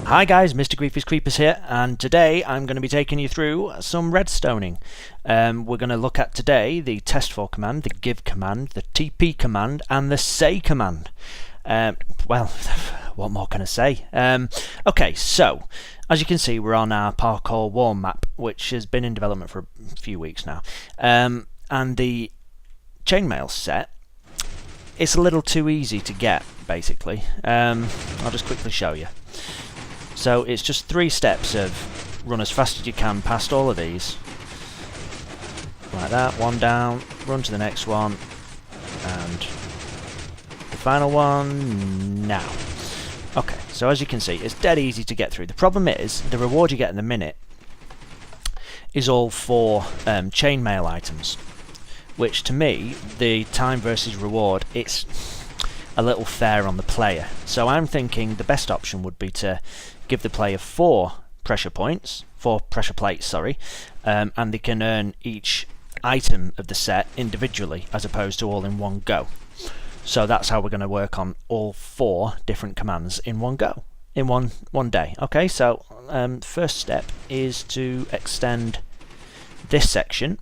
Hi guys, Mr. Griefy's Creepers here, and today I'm going to be taking you through some redstoning. We're going to look at today the testfor command, the give command, the TP command, and the say command. Well, what more can I say? Okay, so as you can see, we're on our parkour wall map, which has been in development for a few weeks now. And the chainmail set, it's a little too easy to get, basically. I'll just quickly show you. So it's just 3 steps of run as fast as you can past all of these. Like that, one down, run to the next one, and the final one now. Okay, so as you can see, it's dead easy to get through. The problem is, the reward you get in the minute is all for chainmail items, which to me, the time versus reward, it's a little fair on the player. So I'm thinking the best option would be to give the player 4 pressure plates, and they can earn each item of the set individually as opposed to all in one go. So that's how we're going to work on all 4 different commands in one go, in one day. Okay, so first step is to extend this section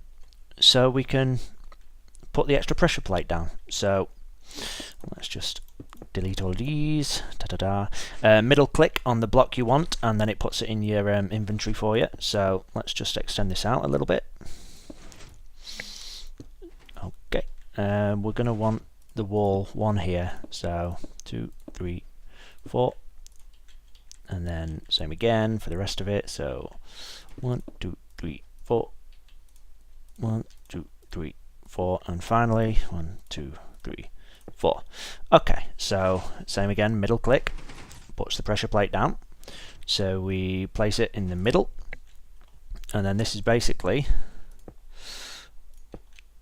so we can put the extra pressure plate down. So let's just delete all these. Middle click on the block you want, and then it puts it in your inventory for you. So let's just extend this out a little bit. Okay, we're going to want the wall 1 here. So 2, 3, 4, and then same again for the rest of it. So 1, 2, 3, 4, 1, 2, 3, 4, and finally 1, 2, 3, 4. Okay, so same again, middle click, puts the pressure plate down. So we place it in the middle, and then this is basically,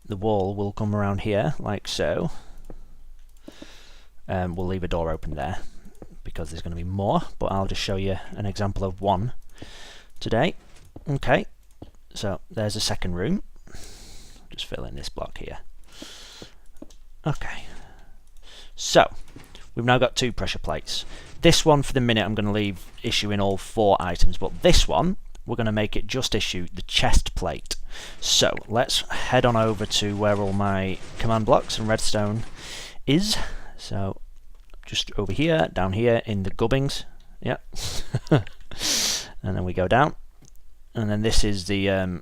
the wall will come around here like so. We'll leave a door open there because there's going to be more, but I'll just show you an example of one today. Okay, so there's a second room. Just fill in this block here. Okay. So, we've now got 2 pressure plates. This one, for the minute, I'm going to leave issuing all 4 items, but this one, we're going to make it just issue the chest plate. So, let's head on over to where all my command blocks and redstone is. So, just over here, down here in the gubbings. Yeah. And then we go down. And then this is the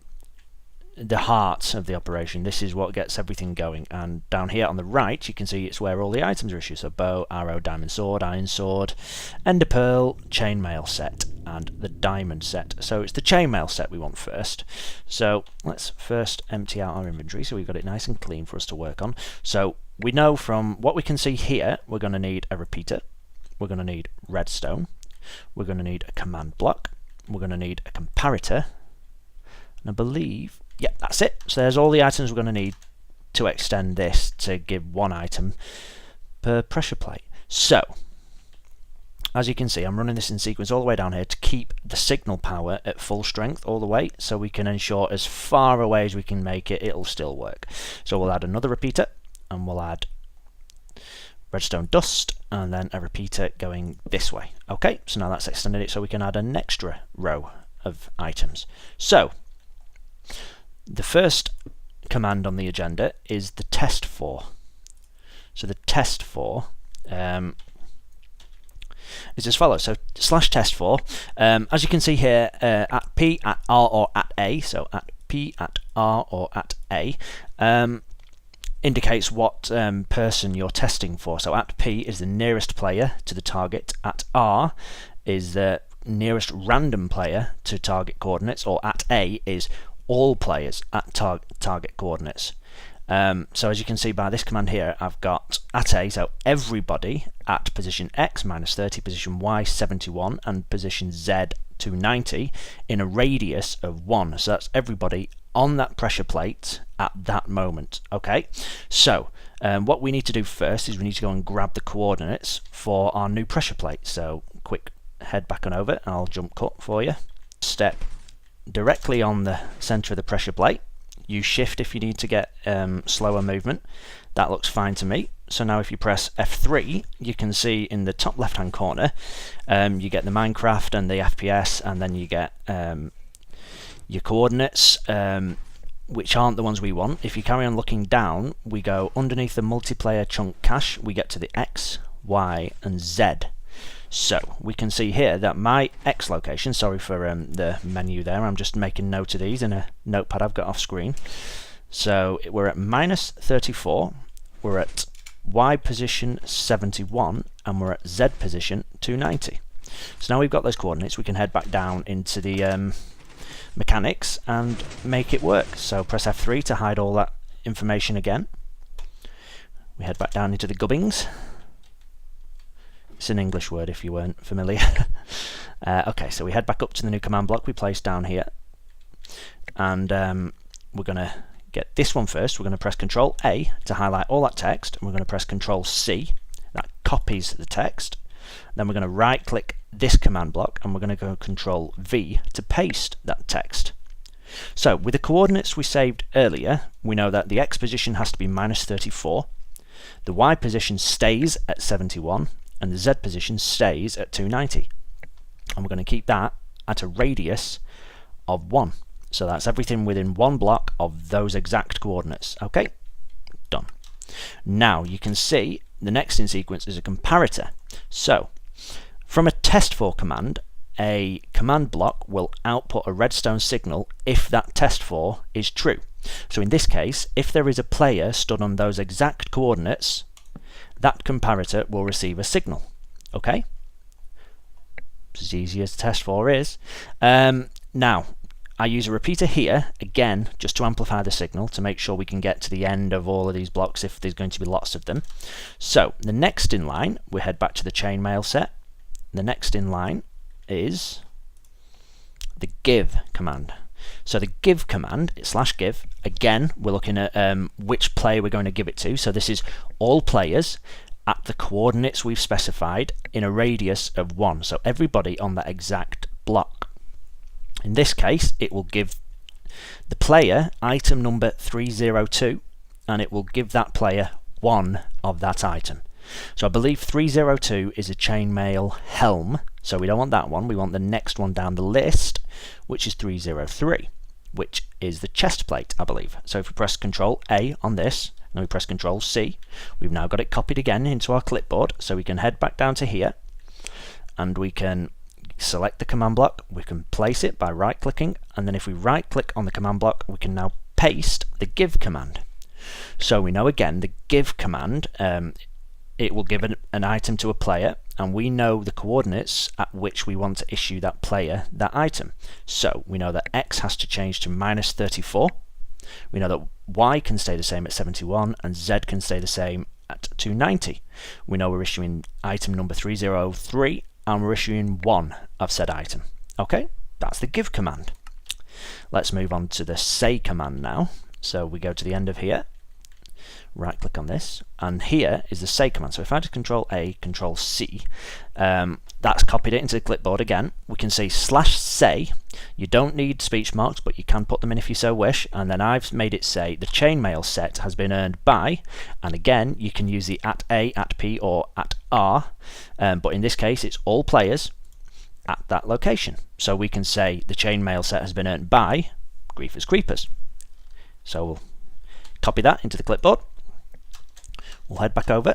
heart of the operation. This is what gets everything going, and down here on the right you can see it's where all the items are issued. So bow, arrow, diamond sword, iron sword, ender pearl, chainmail set, and the diamond set. So it's the chainmail set we want first. So let's first empty out our inventory so we've got it nice and clean for us to work on. So we know from what we can see here, we're going to need a repeater, we're going to need redstone, we're going to need a command block, we're going to need a comparator, and I believe, yeah, that's it. So there's all the items we're going to need to extend this to give 1 item per pressure plate. So, as you can see, I'm running this in sequence all the way down here to keep the signal power at full strength all the way, so we can ensure as far away as we can make it, it'll still work. So we'll add another repeater, and we'll add redstone dust, and then a repeater going this way. Okay, so now that's extended it so we can add an extra row of items. So, the first command on the agenda is the testfor. So the testfor is as follows. So /testfor, as you can see here, at P, at R, or at A, so at P, at R, or at A, indicates what person you're testing for. So at P is the nearest player to the target, at R is the nearest random player to target coordinates, or at A is all players at target coordinates. So as you can see by this command here, I've got at A, so everybody at position X -30, position Y 71, and position Z 290 in a radius of 1. So that's everybody on that pressure plate at that moment. Okay, so what we need to do first is we need to go and grab the coordinates for our new pressure plate. So quick head back on over, and I'll jump cut for you. Step directly on the center of the pressure plate. Use shift if you need to get slower movement. That looks fine to me. So now if you press F3, you can see in the top left hand corner you get the Minecraft and the FPS, and then you get your coordinates, which aren't the ones we want. If you carry on looking down, we go underneath the multiplayer chunk cache, we get to the X, Y and Z. So we can see here that my X location, sorry for the menu there, I'm just making note of these in a notepad I've got off screen. So we're at -34, we're at Y position 71, and we're at Z position 290. So now we've got those coordinates, we can head back down into the mechanics and make it work. So press F3 to hide all that information again. We head back down into the gubbins. It's an English word if you weren't familiar. Okay, so we head back up to the new command block we placed down here, and we're going to get this one first. We're going to press Control A to highlight all that text, and we're going to press Control C, that copies the text. Then we're going to right click this command block, and we're going to go Control V to paste that text. So with the coordinates we saved earlier, we know that the X position has to be -34, the Y position stays at 71, and the Z position stays at 290. And we're going to keep that at a radius of 1. So that's everything within one block of those exact coordinates. Okay, done. Now you can see the next in sequence is a comparator. So from a testfor command, a command block will output a redstone signal if that testfor is true. So in this case, if there is a player stood on those exact coordinates, that comparator will receive a signal. Okay? As easy as testfor is. Now, I use a repeater here, again, just to amplify the signal, to make sure we can get to the end of all of these blocks if there's going to be lots of them. So, the next in line, we head back to the chainmail set. The next in line is the give command. So the give command, /give, again, we're looking at which player we're going to give it to. So this is all players at the coordinates we've specified in a radius of 1. So everybody on that exact block. In this case, it will give the player item number 302, and it will give that player 1 of that item. So I believe 302 is a chainmail helm, so we don't want that one, we want the next one down the list, which is 303, which is the chest plate, I believe. So if we press Control A on this, and we press Control C, we've now got it copied again into our clipboard, so we can head back down to here, and we can select the command block, we can place it by right clicking, and then if we right click on the command block, we can now paste the give command. So we know again the give command, it will give an item to a player, and we know the coordinates at which we want to issue that player that item. So we know that X has to change to -34, we know that Y can stay the same at 71, and Z can stay the same at 290. We know we're issuing item number 303, and we're issuing 1 of said item. Okay, that's the give command. Let's move on to the say command now. So we go to the end of here, right click on this, and here is the say command. So if I just Control A, Control C, that's copied it into the clipboard again. We can see /say. You don't need speech marks, but you can put them in if you so wish, and then I've made it say the chainmail set has been earned by, and again you can use the @A, @P or @R, but in this case it's all players at that location. So we can say the chainmail set has been earned by Griefers Creepers. So we'll copy that into the clipboard. We'll head back over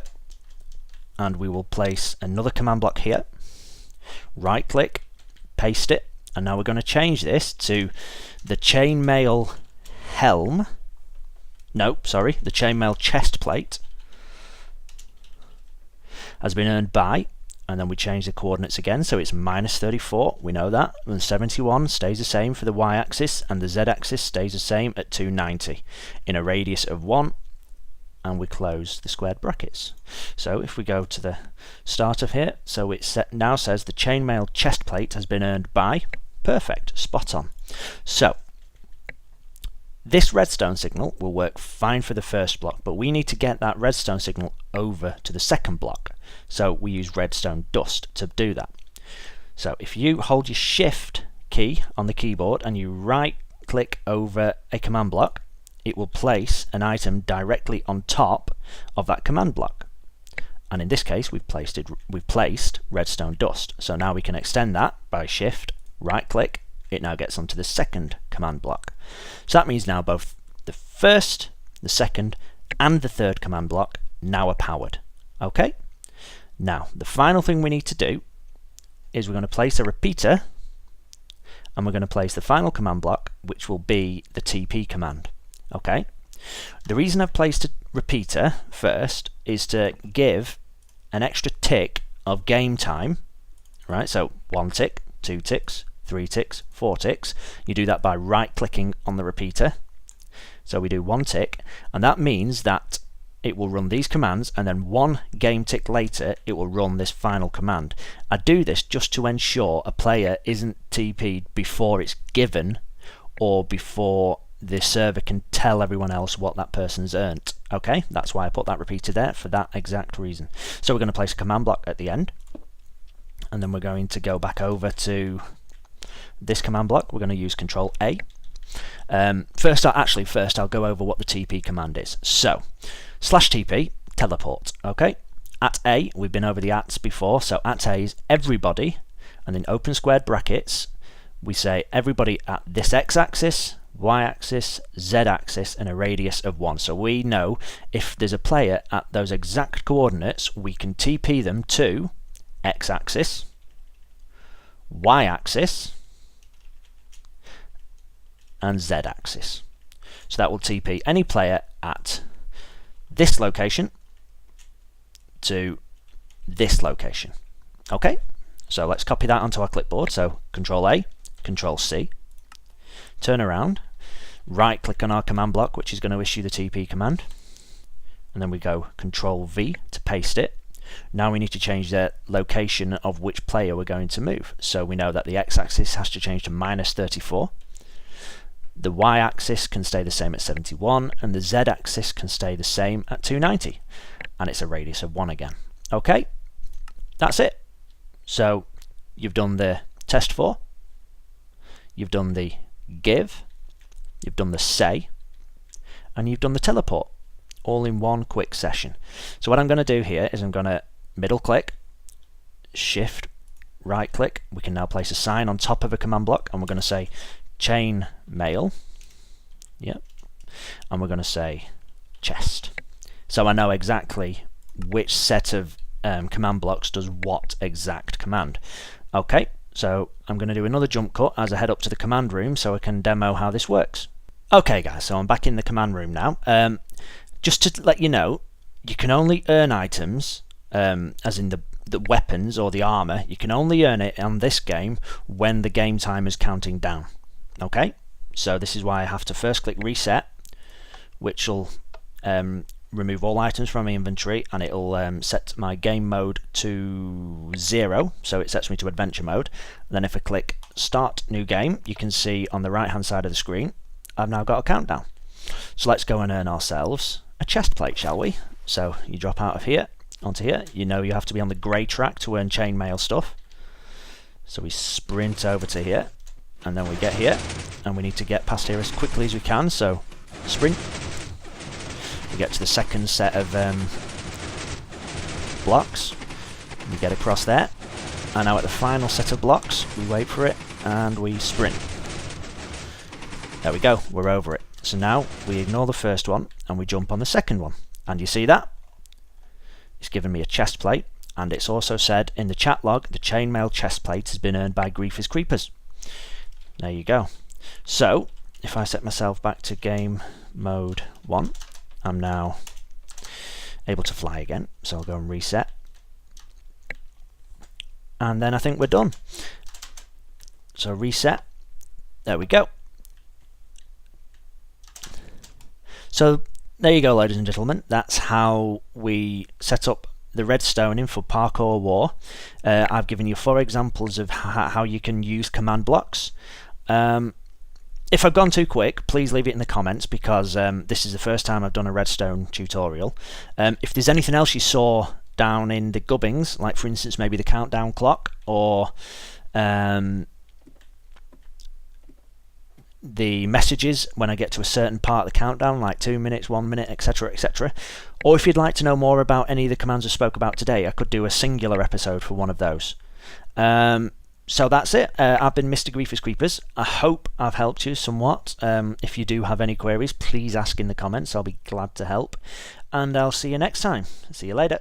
and we will place another command block here, right click, paste it, and now we're going to change this to the chainmail helm, the chainmail chest plate has been earned by, and then we change the coordinates again, so it's -34, we know that, and 71 stays the same for the y-axis, and the z-axis stays the same at 290 in a radius of 1, and we close the squared brackets. So if we go to the start of here, so it now says the chainmail chest plate has been earned by, perfect, spot on. So this redstone signal will work fine for the first block, but we need to get that redstone signal over to the second block. So we use redstone dust to do that. So if you hold your shift key on the keyboard and you right click over a command block, it will place an item directly on top of that command block. And in this case, we've placed redstone dust. So now we can extend that by shift, right click, it now gets onto the second command block. So that means now both the first, the second, and the third command block now are powered. Okay? Now, the final thing we need to do is we're going to place a repeater, and we're going to place the final command block, which will be the TP command. Okay? The reason I've placed a repeater first is to give an extra tick of game time, right? So 1 tick, 2 ticks, 3 ticks, 4 ticks. You do that by right clicking on the repeater. So we do 1 tick, and that means that it will run these commands, and then 1 game tick later it will run this final command. I do this just to ensure a player isn't TP'd before it's given, or before the server can tell everyone else what that person's earned. Okay, that's why I put that repeater there, for that exact reason. So we're going to place a command block at the end, and then we're going to go back over to this command block. We're going to use Control A. First I'll go over what the TP command is. So /TP, teleport. Okay, at A, we've been over the ats before, so at A is everybody, and in open squared brackets we say everybody at this x-axis, y-axis, z-axis, and a radius of 1. So we know if there's a player at those exact coordinates, we can TP them to x-axis, y-axis, and z-axis. So that will TP any player at this location to this location. Okay, so let's copy that onto our clipboard. So Control A, Control C, turn around, right click on our command block, which is going to issue the TP command, and then we go Control V to paste it. Now we need to change the location of which player we're going to move. So we know that the x-axis has to change to -34. The y-axis can stay the same at 71, and the z-axis can stay the same at 290, and it's a radius of 1 again. Okay, that's it. So you've done the testfor, you've done the give, you've done the say, and you've done the teleport, all in one quick session. So what I'm going to do here is I'm going to middle click, shift, right click. We can now place a sign on top of a command block, and we're going to say chain mail, yep, and we're going to say chest. So I know exactly which set of command blocks does what exact command. Okay, so I'm going to do another jump cut as I head up to the command room so I can demo how this works. Okay guys, so I'm back in the command room now. Just to let you know, you can only earn items, as in the weapons or the armor, you can only earn it on this game when the game time is counting down. Okay, so this is why I have to first click reset, which will remove all items from my inventory, and it'll set my game mode to 0, so it sets me to adventure mode. And then if I click start new game, you can see on the right hand side of the screen I've now got a countdown. So let's go and earn ourselves a chest plate, shall we? So you drop out of here onto here. You know you have to be on the grey track to earn chainmail stuff, so we sprint over to here, and then we get here, and we need to get past here as quickly as we can, so sprint. We get to the second set of blocks, we get across there, and now at the final set of blocks we wait for it and we sprint. There we go, we're over it. So now we ignore the first one and we jump on the second one, and you see that? It's given me a chest plate, and it's also said in the chat log the chainmail chest plate has been earned by Griefers Creepers. There you go. So if I set myself back to game mode 1, I'm now able to fly again, so I'll go and reset, and then I think we're done. So reset, there we go. So there you go, ladies and gentlemen, that's how we set up the redstoning for Parkour War. I've given you 4 examples of how you can use command blocks. If I've gone too quick, please leave it in the comments, because this is the first time I've done a redstone tutorial. If there's anything else you saw down in the gubbings, like for instance maybe the countdown clock, or the messages when I get to a certain part of the countdown, like 2 minutes, 1 minute, etc, etc. Or if you'd like to know more about any of the commands I spoke about today, I could do a singular episode for one of those. So that's it. I've been Mr. Griefers Creepers. I hope I've helped you somewhat. If you do have any queries, please ask in the comments. I'll be glad to help. And I'll see you next time. See you later.